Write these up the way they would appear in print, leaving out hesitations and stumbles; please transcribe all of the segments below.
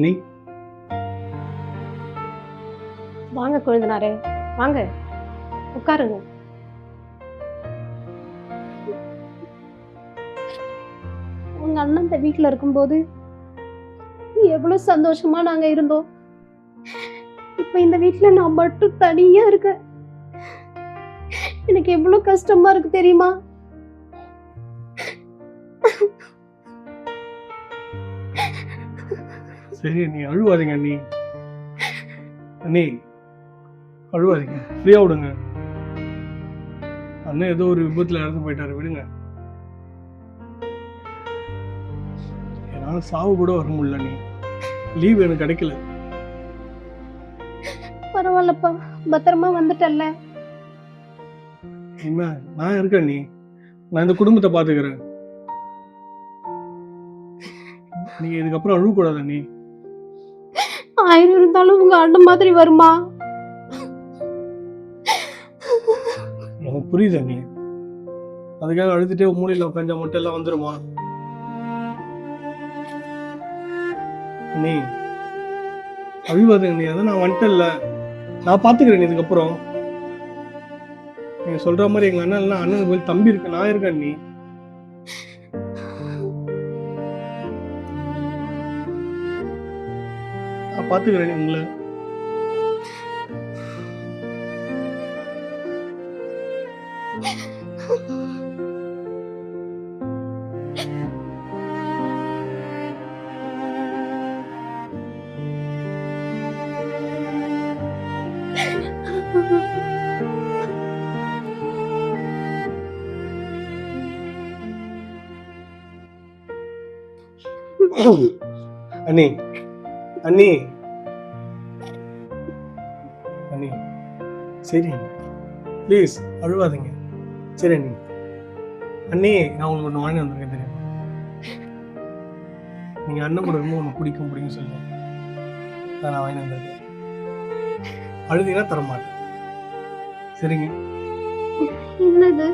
நீ வாங்க கொழுந்தனாரே, வாங்க உட்காருங்க. உங்க அண்ணன் இந்த வீட்டுல இருக்கும்போது எவ்வளவு சந்தோஷமா நாங்க இருந்தோம். இப்ப இந்த வீட்டுல நான் மட்டும் தனியா இருக்கேன். எனக்கு எவ்வளவு கஷ்டமா இருக்கு தெரியுமா? சரி, நீ அழுவாதீங்க. நீ அழுவாதீங்க, ஃப்ரீயா விடுங்க. அண்ணன் ஏதோ ஒரு விபத்துல இறந்து போயிட்டாரு, விடுங்க. என்னால சாவு கூட வர முடியல. நீ லீவ் எனக்கு கிடைக்கல. பரவாயில்லப்பா, பத்திரமா வந்துட்டல்ல. இனிமே நான் இருக்கேன். நான் இந்த குடும்பத்தை பாத்துக்கிறேன். நீங்க இதுக்கப்புறம் அழுவக்கூடாது. நீ 1000 இருந்தாலும் உங்க அண்ணன் மாதிரி வருமா? எனக்கு புரியுது. நீ அதுக்காக அழுதுட்டே மூலையில உட்காந்தா மட்டும் எல்லாம் வந்துருமா? நீ அழுவாதுங்க. நீ அதான் நான் வந்துட்டல, நான் பாத்துக்கிறேன். இதுக்கப்புறம் நீங்க சொல்ற மாதிரி எங்க அண்ணன் எல்லாம் அண்ணனுக்கு போய் தம்பி இருக்கு, நான் இருக்கேன். நீ நான் பாத்துக்கிறேன் உங்களை. அண்ணி அண்ணி அண்ணி, சரி ப்ளீஸ் அழுவாதீங்க. சரி அண்ணி. அண்ணி, நான் உங்களுக்கு ஒன்று வாங்கி வந்திருக்கேன் தெரியுமா? நீங்க அண்ணன் கூட ரொம்ப ஒன்று பிடிக்கும் சொல்லி நான் வாங்கி வந்திருக்கேன். அழுதீங்கன்னா தரமாட்டேன். சரிங்க? என்னது?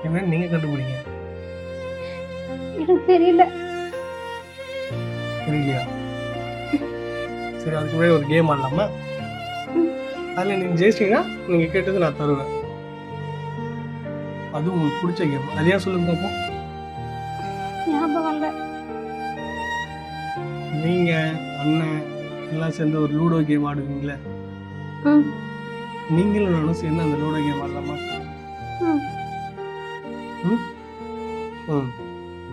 என்ன நீங்க கண்டுபிடிங்க. எனக்கு தெரியல. தெரியலையா? சரி, அதுக்கு முன்னாடி ஒரு கேம் ஆடலாமா? அதில் நீங்கள் ஜெயிச்சிங்கன்னா நீங்கள் கேட்டது நான் தருவேன். அதுவும் உங்களுக்கு பிடிச்ச கேம். அதையா சொல்லுங்க பார்ப்போம். ஞாபகம் இல்லை. நீங்கள் அண்ணன் எல்லாம் சேர்ந்து ஒரு லூடோ கேம் ஆடுவீங்களே, நீங்களும் நானும் சேர்ந்து அந்த லூடோ கேம் ஆடலாமா?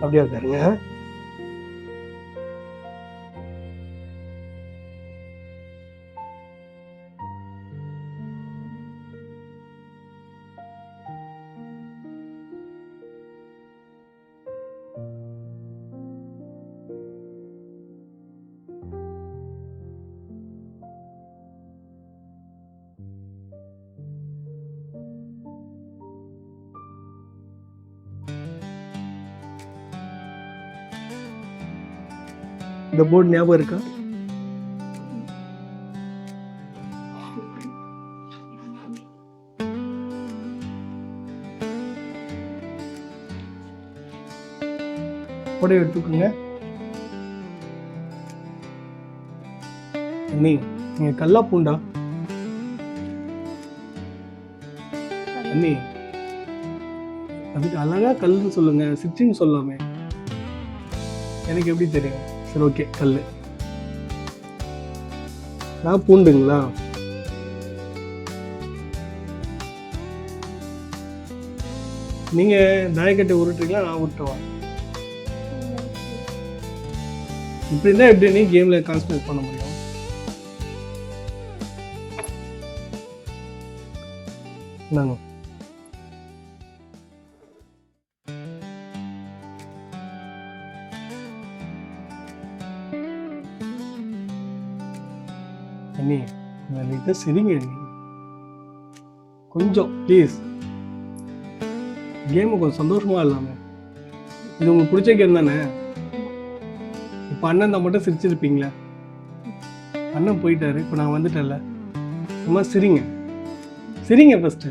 அப்படியா இருக்காருங்க. இந்த போர்டு ஞாபகம் இருக்கா? போட எடுத்துக்கோங்க. நீங்க கல்லா பூண்டா? அண்ணி, அதுக்கு அழகா கல்லுன்னு சொல்லுங்க, சிற்றின்னு சொல்லாமே. எனக்கு எப்படி தெரியும்? சரி, ஓகே, கல்லு. நான் பூண்டுங்களா? நீங்க தாயக்கட்டை உருட்டுறீங்களா, நான் உருட்டுவா? இப்படி இருந்தா எப்படி நீ கேம்ல கான்சன்ட்ரேட் பண்ண முடியும்? நாங்க அண்ணி, லைட்டா சிரிங்க அண்ணி, கொஞ்சம் ப்ளீஸ். கேமு கொஞ்சம் சந்தோஷமா இல்லாம. இது உங்களுக்கு பிடிச்ச கேம் தானே? இப்போ அண்ணன் தான் மட்டும் சிரிச்சிருப்பீங்களா? அண்ணன் போயிட்டாரு, இப்போ நான் வந்துட்டேன்ல. சும்மா சிரிங்க, சிரிங்க ஃபர்ஸ்ட்.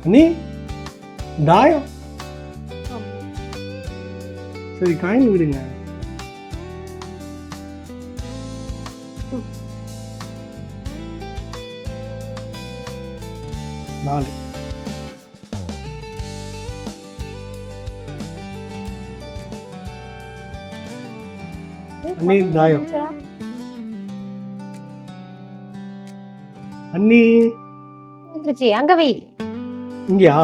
அண்ணி தாயம். சரி காயின் விடுங்க. நாலு. அண்ணி தாயம். அண்ணி வந்துருச்சு, அங்க வை. இங்கயா?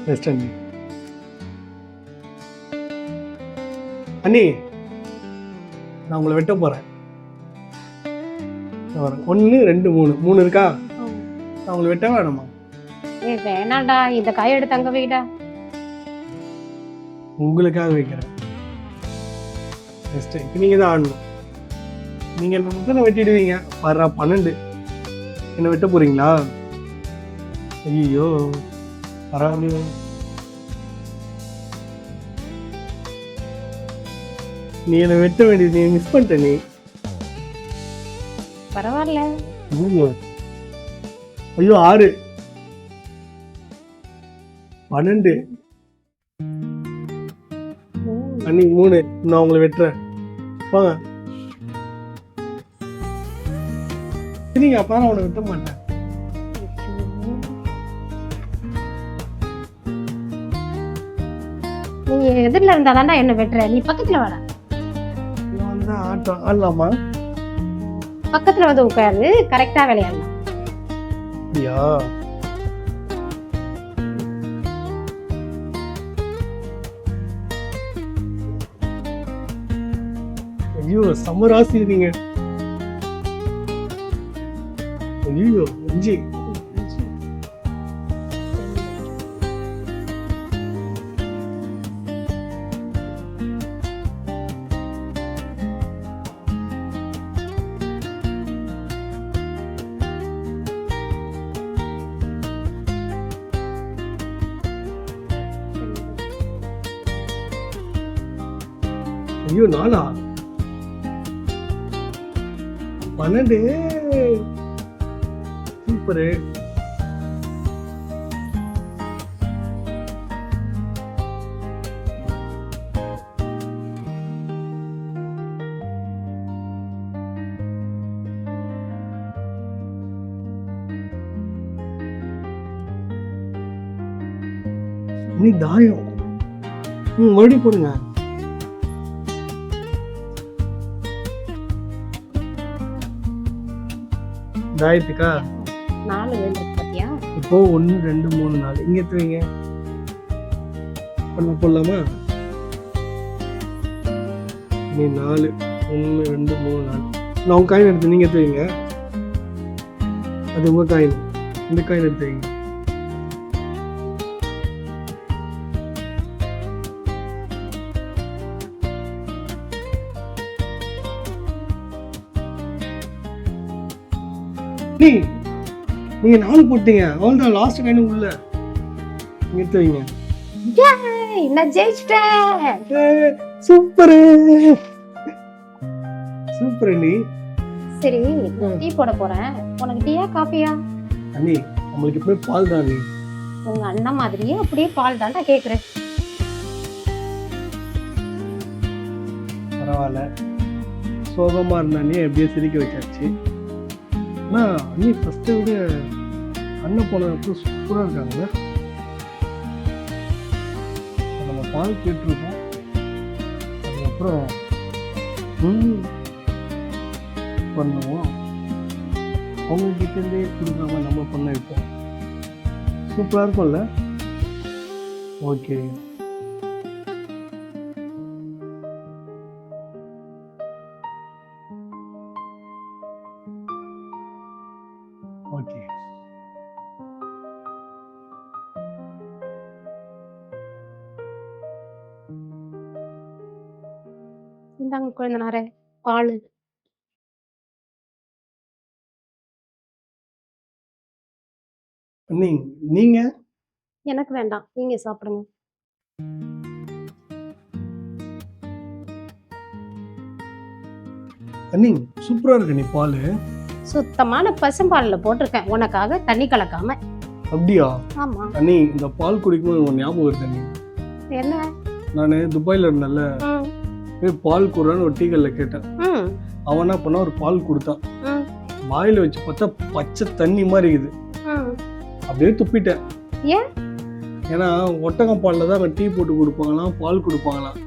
பெஸ்ட் அண்ணி. அண்ணி நான் உங்களை வெட்ட போறேன். 1 2 3 இருக்கா? நான் உங்களை வெட்ட வேணுமா? வேணாண்டா, இந்த காயை எடுத்து அங்க வைடா. உங்களுக்காக வைக்கிறேன். பெஸ்ட். இப்போ நீங்க தான் ஆடணும். நீங்க என்ன மட்டும் வெட்டிடுவீங்க. பாரு 12. என்ன வெட்ட போறீங்களா? ஐயோ பரவாயில்லையோ. நீ என்ன வெட்ட வேண்டியது நீ மிஸ் பண்ணிட்ட. நீ பரவாயில்ல. ஐயோ 6 12 அண்ணி 3. நான் உங்களை வெட்டுறேன். வாங்க சரிங்க. அப்ப நான் உன்னை வெட்ட மாட்டேன். நீ எதிரில இருந்தாதான்டா என்ன வெட்டுற. நீ பக்கத்துல வாடா. நான் தான் ஆட்டம் ஆடலாமா? பக்கத்துல வந்து உட்காரு, கரெக்டா விளையாடலாம். அப்படியா? ஐயோ செம்ம ராசி நீங்க. ஐயோ 5. ஐயோ 4. 12. சூப்பரு. நீ தாயம். மறுபடியும் போடுங்க. தாயத்துக்கா 4 வேண்டியது பாத்தியா? இப்போ 1 2 3 4 இங்க எடுத்துவீங்க. பண்ண போடலாமா? நீ 4 1 2 3 4. நான் உங்க காயின் எடுத்து நீங்க எடுத்துவீங்க. அது உங்க காயின். இந்த காயின் எடுத்துவீங்க. நீங்க 4 போட்டீங்க. அவ்வளவுதான் லாஸ்ட் காயின் உள்ள. நீங்க எடுத்துவீங்க. நான் ஜெயிச்சிட்டேன். சூப்பர் சூப்பர் அண்ணி. சரி, டீ போட போறேன். உனக்கு டீயா காஃபியா? அண்ணி நம்மளுக்கு எப்பவுமே பால் தான் அண்ணி. உங்க அண்ணன் மாதிரியே அப்படியே பால் தான்டா கேக்குறேன். பரவாயில்ல. சோகமா இருந்தானே எப்படியே சிரிக்க வச்சாச்சு. ஆனா அண்ணி ஃபர்ஸ்ட்டை விட அண்ணன் போனதுக்கு சூப்பரா இருக்காங்க. நம்ம பால் கேட்டுருக்கோம். அதுக்கப்புறம் பண்ணுவோம். அவங்க கிட்டேருந்தே கொடுக்காம நம்ம பண்ண வைப்போம். சூப்பராக இருக்கும்ல? ஓகே. ஓகே. இந்தாங்க குழந்தைனாரே பால். அண்ணி நீங்க? எனக்கு வேண்டாம், நீங்க சாப்பிடுங்க. அண்ணி சூப்பரா இருக்கு நீ பால். சுத்தமான பசும்பால்ல போட்டிருக்கேன் உனக்காக, தண்ணி கலக்காம. அப்படியா? ஆமா. அண்ணி இந்த பால் குடிக்கும்போது ஒரு ஞாபகம் வருது அண்ணி. என்ன? நான் துபாயில இருந்தேன்ல, ம், போய் பால் குடுறான்னு ஒரு டீ கடையில் கேட்டேன். ம், அவன் என்ன பண்ணா ஒரு பால் கொடுத்தான். ம், வாயில வச்சு பார்த்தா பச்சை தண்ணி மாதிரி இருக்குது. ம். அப்படியே துப்பிட்டேன். ஏன்? ஏன்னா ஒட்டகம் பாலில் தான் டீ போட்டு கொடுப்பாங்களாம், பால் கொடுப்பாங்களாம்.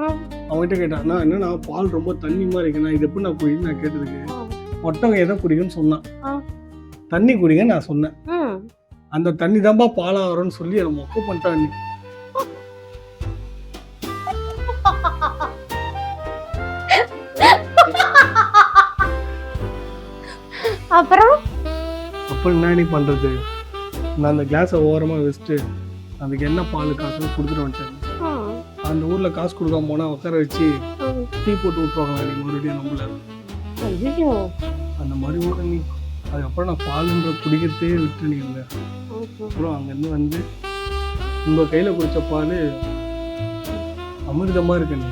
ம், அவன்கிட்ட கேட்டான், நான் என்னன்னா பால் ரொம்ப தண்ணி மாதிரி இருக்குண்ணா, இது எப்படி நான் குடின்னு நான் கேட்டதுக்கு ஒட்டகம் எதை குடிக்குன்னு சொன்னான். ஆ. தண்ணி குடிங்க நான் சொன்னேன். ம். அந்த தண்ணி தான்பா பாலா வரும்னு சொல்லி அதை மொக்க பண்ணிட்டான் அண்ணி. அப்புறம் அப்போ என்ன நீ பண்றது? நான் அந்த கிளாஸை ஓரமா வச்சுட்டு அதுக்கு என்ன பால் காசுன்னு கொடுத்துட்டு வந்துட்டேன். ம், அந்த ஊர்ல காசு கொடுக்காம போனா உட்கார வச்சு ம். டீ போட்டு விட்டுருவாங்க நீ மறுபடியும் நம்மள. ஐயோ. அந்த மாதிரி ஊட நீ அதுக்கப்புறம் நான் பாலுன்ற குடிக்கிறதே விட்டு நீ இல்லை. அப்புறம் அங்கேருந்து வந்து உங்க கையில குடிச்ச பால் அமிர்தமா இருக்கு நீ.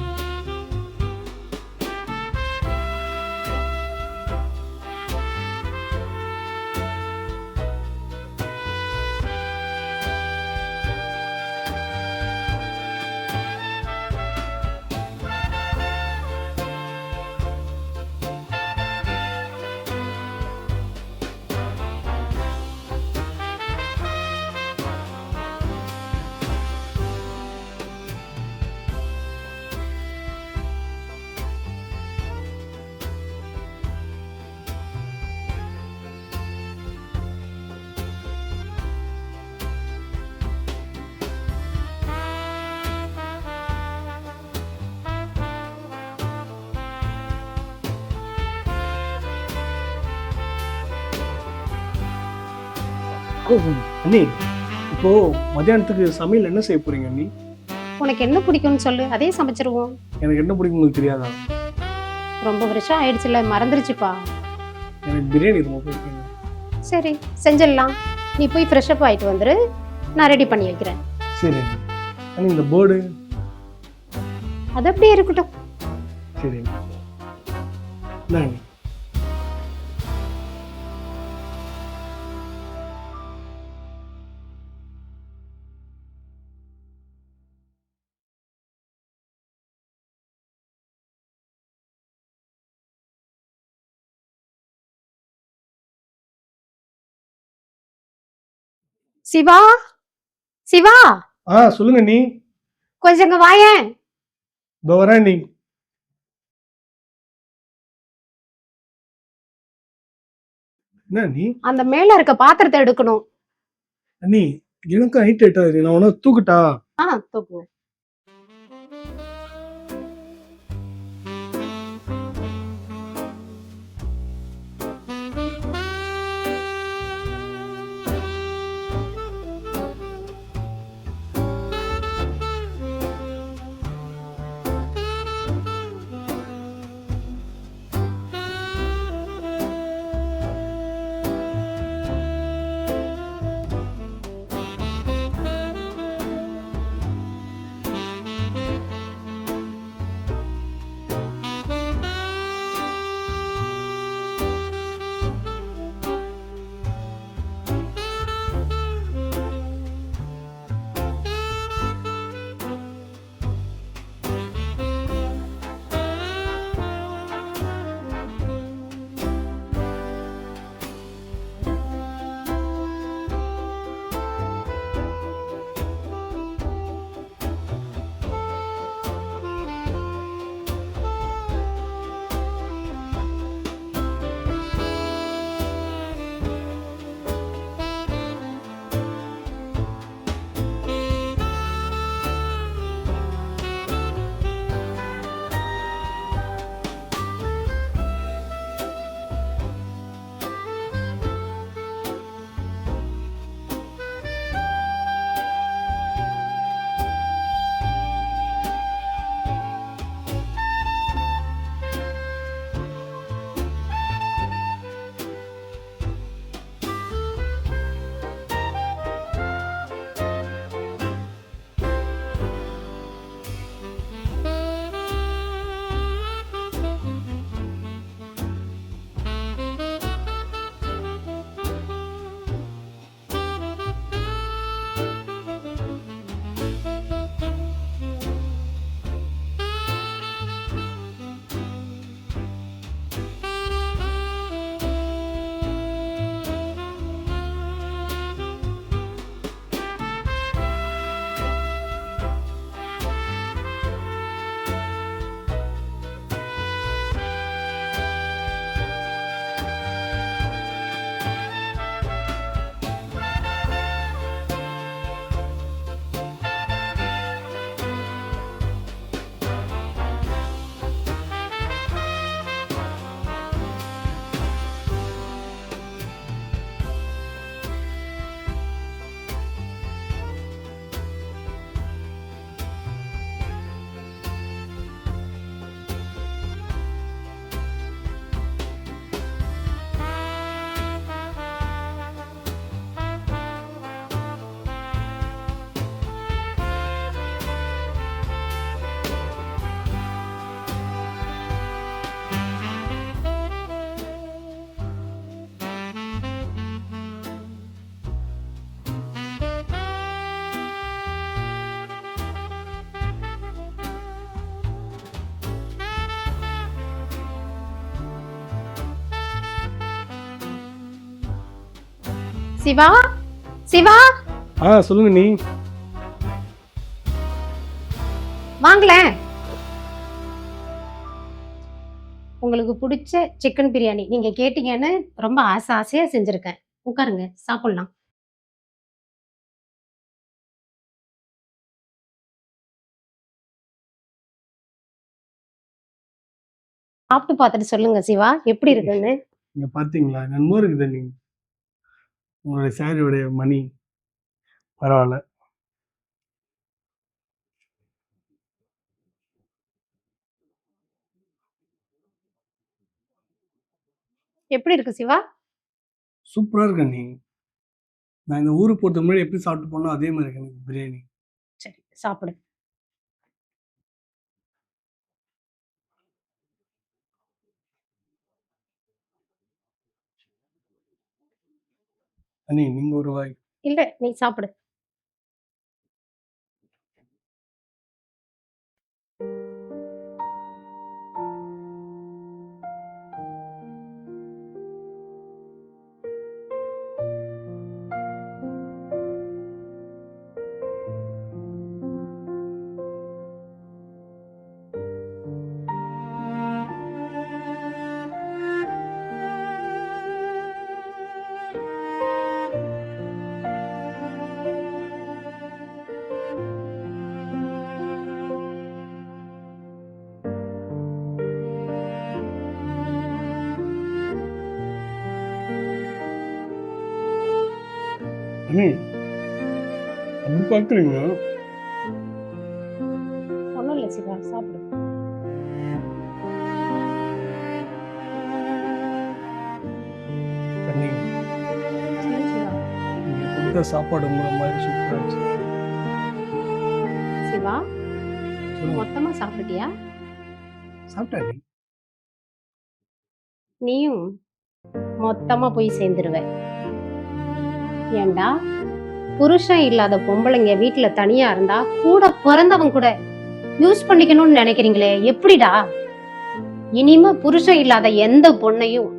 அண்ணி இப்போ மத்தியானத்துக்கு சமையல் என்ன செய்ய போறீங்க அண்ணி? உனக்கு என்ன பிடிக்கும்னு சொல்லு, அதே சமைச்சிருவோம். எனக்கு என்ன பிடிக்கும் உங்களுக்கு தெரியாதா? ரொம்ப வருஷம் ஆயிடுச்சுல, மறந்துருச்சுப்பா. எனக்கு பிரியாணி ரொம்ப பிடிக்கும். சரி, செஞ்சிடலாம். நீ போய் ஃப்ரெஷ்அப் ஆயிட்டு வந்துரு, நான் ரெடி பண்ணி வைக்கிறேன். சரி அண்ணி. அண்ணி இந்த போர்டு அது அப்படியே இருக்கட்டும். சரி அண்ணி. என்ன அண்ணி? சிவா, சிவா, சொல்லுங்க அண்ணி. கொஞ்சம் இங்க வாயேன். இதோ வரேன் அண்ணி. என்ன அண்ணி? அந்த மேல இருக்க பாத்திரத்தை எடுக்கணும். அண்ணி எனக்கும் ஹைட் ஆயிட்டாரு, நான் உன தூக்குட்டா? தூக்கு. சிவா சிவா சொல்லுங்க நீ. வாங்களேன். உங்களுக்கு பிடிச்ச சிக்கன் பிரியாணி நீங்க கேட்டீங்கன்னு ரொம்ப ஆசையா செஞ்சிருக்கேன். உட்காருங்க, சாப்பிடலாம். சாப்பிட்டு பார்த்துட்டு சொல்லுங்க சிவா, எப்படி இருக்குன்னு. இங்க பாத்தீங்களா நன்மோ இருக்குது நீ. உங்களுடைய சாரியோடைய மணி பரவாயில்ல. எப்படி இருக்கு சிவா? சூப்பரா இருக்க நீ. நான் இந்த ஊருக்கு போறதுக்கு முன்னாடி எப்படி சாப்பிட்டு போனோ அதே மாதிரி இருக்கு எனக்கு பிரியாணி. சரி, சாப்பிடு. அண்ணி நீங்க ஒரு வாய். இல்ல, நீ சாப்பிடு. அண்ணி அப்படி பாக்குறீங்க. ஒண்ணும் இல்ல சிவா, சாப்பிடு. அண்ணி சொல்லு சிவா. நீங்க கொடுத்த சாப்பாடு உங்களை மாதிரி சூப்பரா இருந்துச்சு. சிவா, சொல்லுங்க. மொத்தமா சாப்பிட்டுட்டியா? சாப்பிட்டா நீ. நீயும் மொத்தமா போய் சேர்ந்துருவ. ஏண்டா, புருஷன் இல்லாத பொம்பளைங்க வீட்டுல தனியா இருந்தா கூட பிறந்தவன் கூட யூஸ் பண்ணிக்கணும்னு நினைக்கிறீங்களே, எப்படிடா? இனிமே புருஷன் இல்லாத எந்த பொண்ணையும்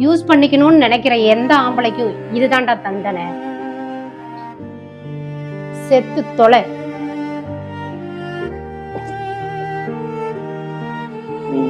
யூஸ் பண்ணிக்கணும்னு நினைக்கிற எந்த ஆம்பளைக்கும் இதுதான்டா தண்டனை. செத்து தொலை. நீ